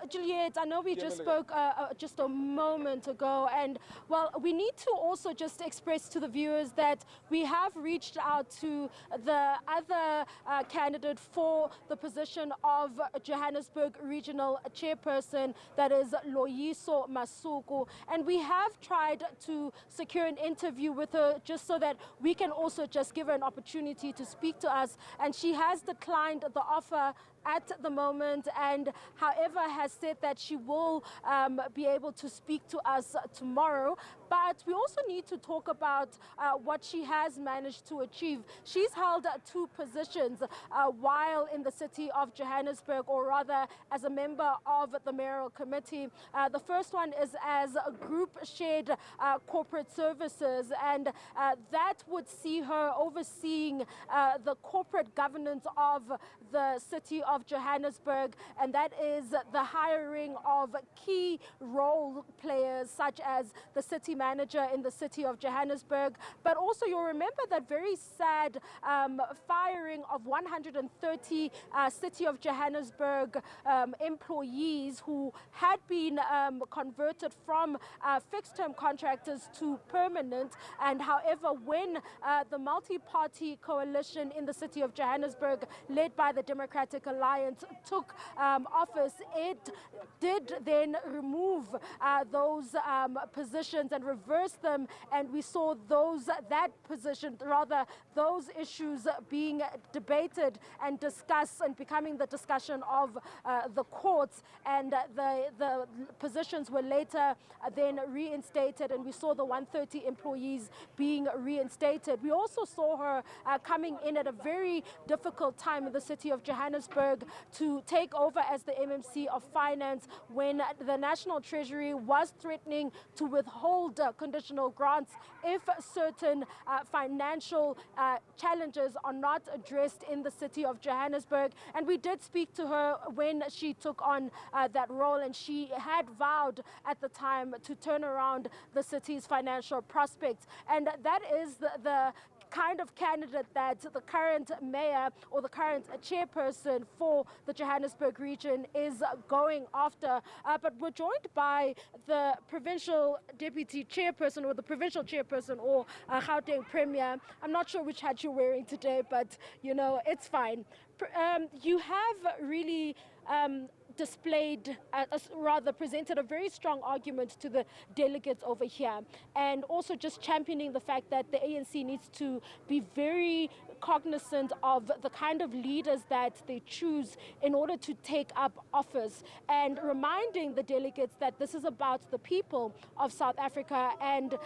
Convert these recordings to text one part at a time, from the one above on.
Juliet, I know we just spoke just a moment ago, and well, we need to also just express to the viewers that we have reached out to the other candidate for the position of Johannesburg Regional Chairperson, that is Loyiso Masuku, and we have tried to secure an interview with her just so that we can also just give her an opportunity to speak to us, and she has declined the offer at the moment, and however has said that she will be able to speak to us tomorrow. But we also need to talk about what she has managed to achieve. She's held two positions while in the city of Johannesburg, or rather as a member of the mayoral committee. The first one is as a group shared corporate services, and that would see her overseeing the corporate governance of the city of Johannesburg, and that is the hiring of key role players such as the city manager in the city of Johannesburg. But also you'll remember that very sad firing of 130 city of Johannesburg employees who had been converted from fixed-term contractors to permanent. And however, when the multi-party coalition in the city of Johannesburg, led by the Democratic Alliance, took office, it did then remove those positions and reverse them, and we saw those issues being debated and discussed and becoming the discussion of the courts, and the positions were later then reinstated, and we saw the 130 employees being reinstated. We also saw her coming in at a very difficult time in the city of Johannesburg to take over as the MMC of Finance when the National Treasury was threatening to withhold conditional grants if certain financial challenges are not addressed in the city of Johannesburg. And we did speak to her when she took on that role, and she had vowed at the time to turn around the city's financial prospects. And that is the kind of candidate that the current mayor or the current chairperson for the Johannesburg region is going after. But we're joined by the provincial deputy chairperson, or the provincial chairperson, or Gauteng Premier. I'm not sure which hat you're wearing today, but you know, it's fine. You have really displayed, presented a very strong argument to the delegates over here, and also just championing the fact that the ANC needs to be very cognizant of the kind of leaders that they choose in order to take up office, and reminding the delegates that this is about the people of South Africa and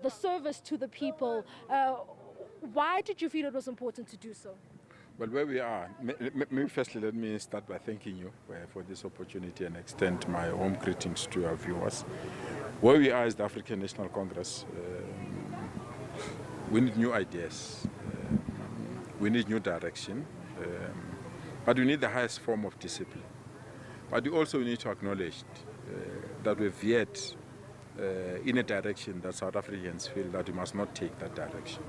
the service to the people. Why did you feel it was important to do so? Well, where we are, maybe firstly let me start by thanking you for this opportunity and extend my warm greetings to our viewers. Where we are is the African National Congress. We need new ideas, we need new direction, but we need the highest form of discipline. But we also need to acknowledge that we've veered in a direction that South Africans feel that we must not take that direction.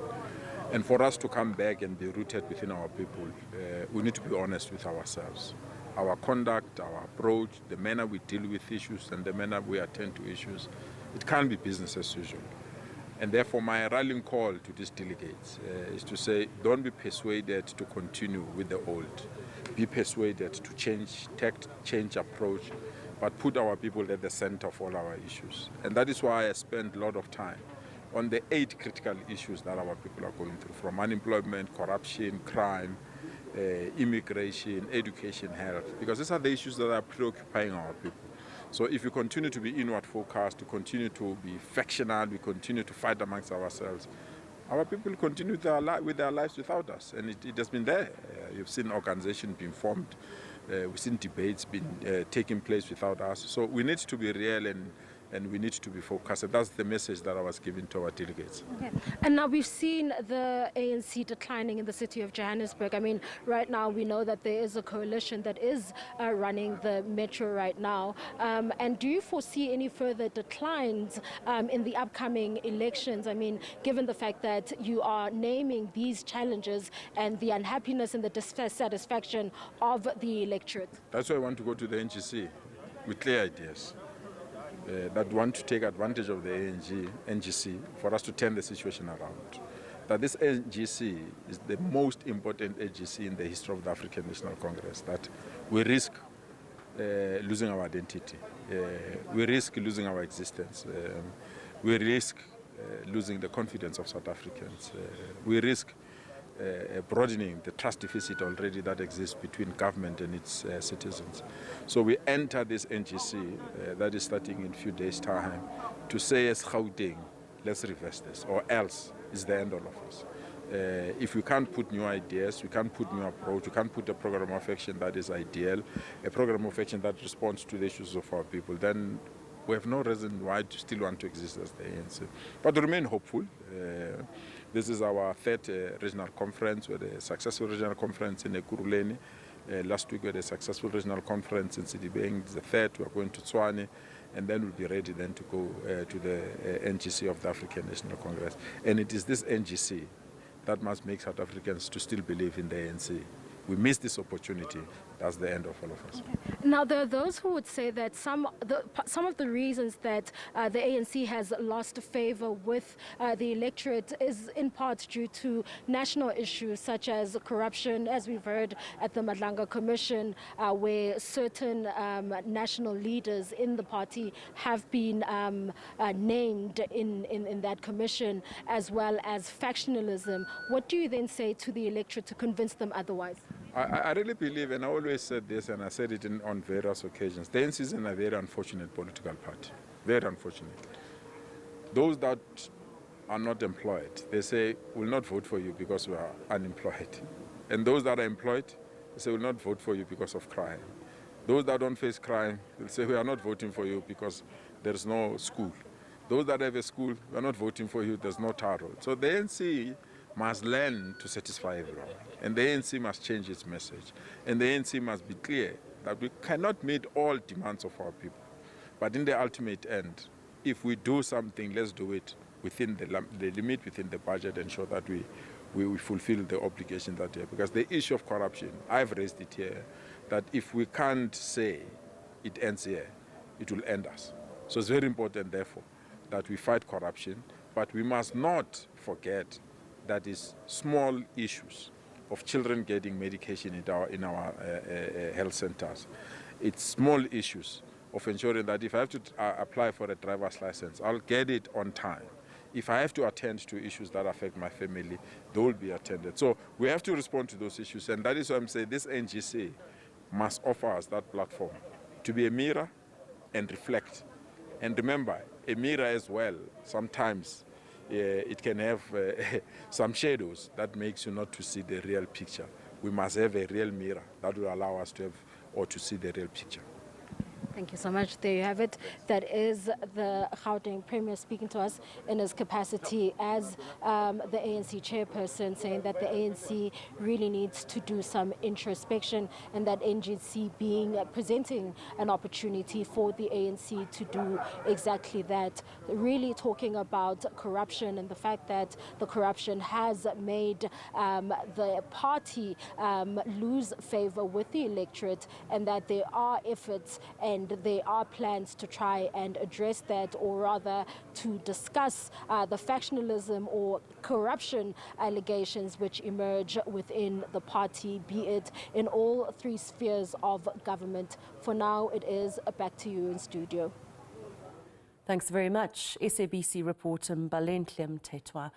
And for us to come back and be rooted within our people, we need to be honest with ourselves. Our conduct, our approach, the manner we deal with issues and the manner we attend to issues, it can't be business as usual. And therefore my rallying call to these delegates is to say, don't be persuaded to continue with the old. Be persuaded to change approach, but put our people at the center of all our issues. And that is why I spend a lot of time on the 8 critical issues that our people are going through, from unemployment, corruption, crime, immigration, education, health, because these are the issues that are preoccupying our people. So if we continue to be inward focused, to continue to be factional, we continue to fight amongst ourselves, our people continue with their lives without us. And it has been there. You've seen organizations being formed, we've seen debates being taking place without us. So we need to be real and we need to be focused. And that's the message that I was giving to our delegates. Okay. And now we've seen the ANC declining in the city of Johannesburg. I mean, right now we know that there is a coalition that is running the metro right now. And do you foresee any further declines in the upcoming elections? I mean, given the fact that you are naming these challenges and the unhappiness and the dissatisfaction of the electorate. That's why I want to go to the NGC. with clear ideas that want to take advantage of the NGC for us to turn the situation around. That this NGC is the most important NGC in the history of the African National Congress, that we risk losing our identity, we risk losing our existence, we risk losing the confidence of South Africans, we risk broadening the trust deficit already that exists between government and its citizens. So we enter this NGC that is starting in a few days' time to say as Gauteng, let's reverse this, or else it's the end of us. If we can't put new ideas, we can't put new approach, we can't put a program of action that is ideal, a program of action that responds to the issues of our people, then we have no reason why to still want to exist as the ANC. But remain hopeful. This is our third regional conference. We had a successful regional conference in Ekurhuleni. Last week we had a successful regional conference in Sidibeng. It's the third. We are going to Tshwane, and then we'll be ready then to go to the NGC of the African National Congress. And it is this NGC that must make South Africans to still believe in the ANC. We miss this opportunity. That's the end of all of us. Okay. Now, there are those who would say that some of the reasons that the ANC has lost favor with the electorate is in part due to national issues such as corruption, as we've heard at the Madlanga Commission, where certain national leaders in the party have been named in that commission, as well as factionalism. What do you then say to the electorate to convince them otherwise? I really believe, and I always said this, and I said it on various occasions, the ANC is in a very unfortunate political party. Very unfortunate. Those that are not employed, they say, we'll not vote for you because we are unemployed. And those that are employed, they say, we'll not vote for you because of crime. Those that don't face crime, they'll say, we are not voting for you because there's no school. Those that have a school, we are not voting for you, there's no tar road. So the ANC must learn to satisfy everyone. And the ANC must change its message. And the ANC must be clear that we cannot meet all demands of our people. But in the ultimate end, if we do something, let's do it within the limit, within the budget, and ensure that we fulfill the obligation that we have. Because the issue of corruption, I've raised it here, that if we can't say it ends here, it will end us. So it's very important, therefore, that we fight corruption, but we must not forget that is small issues of children getting medication in our health centers. It's small issues of ensuring that if I have to apply for a driver's license, I'll get it on time. If I have to attend to issues that affect my family, they will be attended. So we have to respond to those issues, and that is why I'm saying this NGC must offer us that platform to be a mirror and reflect. And remember, a mirror as well, sometimes it can have some shadows that makes you not to see the real picture. We must have a real mirror that will allow us to have or to see the real picture. Thank you so much. There you have it. That is the Gauteng Premier speaking to us in his capacity as the ANC chairperson, saying that the ANC really needs to do some introspection, and that NGC presenting an opportunity for the ANC to do exactly that. Really talking about corruption and the fact that the corruption has made the party lose favor with the electorate, and that there are efforts and there are plans to try and address that, or rather to discuss the factionalism or corruption allegations which emerge within the party, be it in all three spheres of government. For now, it is back to you in studio. Thanks very much. SABC reporter Mbalenhle Mthethwa